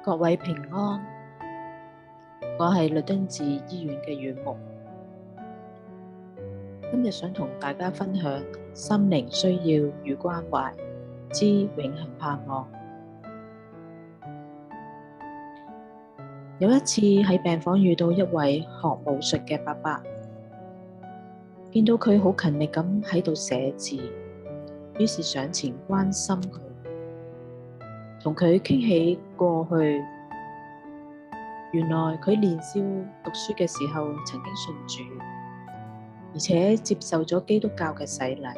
各位平安，我係律敦治醫院嘅院牧，今日想同大家分享心靈需要與關懷之永恆盼望。有一次喺病房遇到一位學武術嘅伯伯，見到佢好勤力咁喺度寫字，於是上前關心佢，同佢傾起過去。原來佢年少讀書嘅時候曾經信主，而且接受咗基督教嘅洗禮。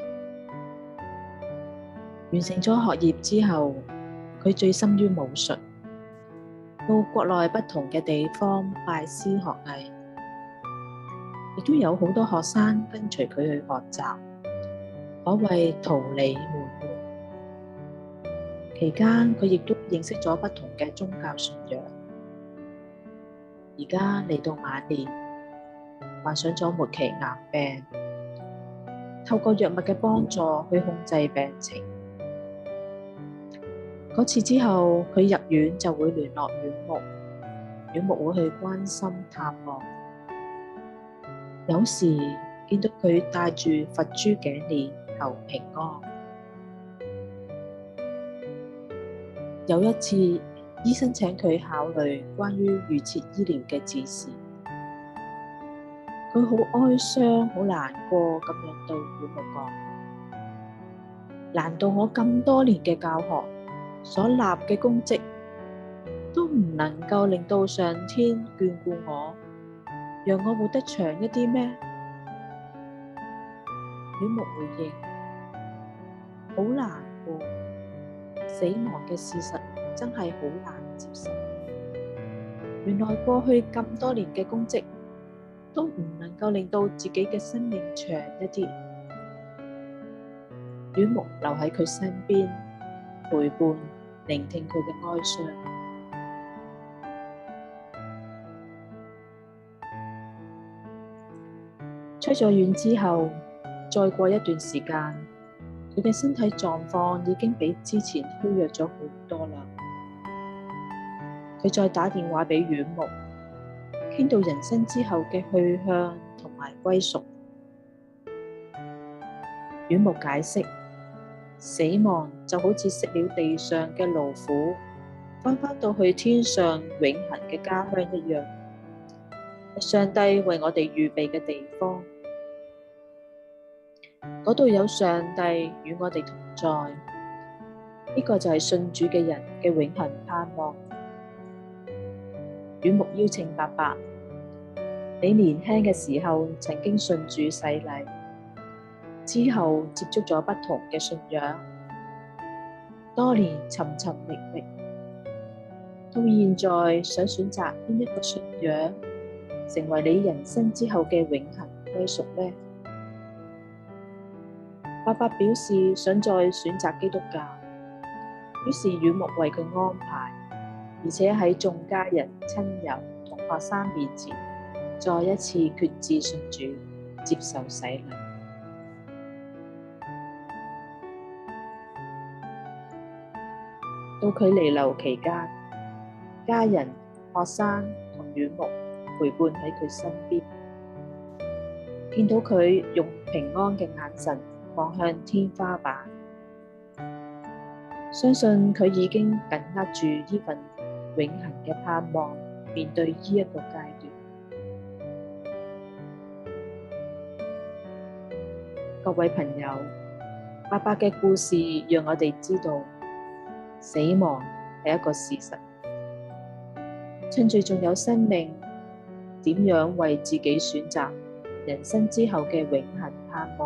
完成咗學業之後，佢醉心於武術，到國內不同嘅地方拜師學藝，亦都有好多學生跟隨佢去學習，可謂桃李滿門。期間佢亦都認識咗不同嘅宗教信仰。而家嚟到晚年，患上咗末期癌病，透過藥物嘅幫助去控制病情。嗰次之後，佢入院就會聯絡院牧，院牧會去關心探望。有時見到佢戴住佛珠頸鏈求平安。有一次，醫生請佢考慮關於預設醫療嘅指示，佢好哀傷、好難過咁樣對院牧講：難道我咁多年嘅教學所立嘅功績，都唔能夠令到上天眷顧我，讓我活得長一啲咩？院牧回應：好難過，死亡嘅事實真係好難接受。原來過去咁多年嘅功績，都唔能夠令到自己嘅生命長一啲。院牧留喺佢身邊，陪伴、聆聽佢嘅哀傷。出咗院之後，再過一段時間，佢嘅身體狀況已經比之前虛弱咗好多啦。佢再打電話俾院牧，傾到人生之後嘅去向同埋歸屬。院牧解釋，死亡就好似食了地上嘅勞苦，返到去天上永恆嘅家鄉一樣，係上帝為我哋預備嘅地方。嗰度有上帝與我哋同在，呢個就係信主嘅人嘅永恆盼望。院牧邀請伯伯：你年輕嘅時候曾經信主洗禮，之後接觸咗不同嘅信仰，多年尋尋覓覓，到現在想選擇邊一個信仰，成為你人生之後嘅永恆歸屬呢？伯伯表示想再選擇基督教，於是院牧為佢安排，而且喺眾家人、親友同學生面前，再一次決志信主，接受洗禮。到佢彌留期間，家人、學生同院牧陪伴喺佢身邊，見到佢用平安嘅眼神望向天花板，相信佢已經緊握住呢份永恆嘅盼望，面對呢一個階段。各位朋友，伯伯嘅故事讓我哋知道，死亡係一個事實。趁住仲有生命，點樣為自己選擇人生之後嘅永恆盼望？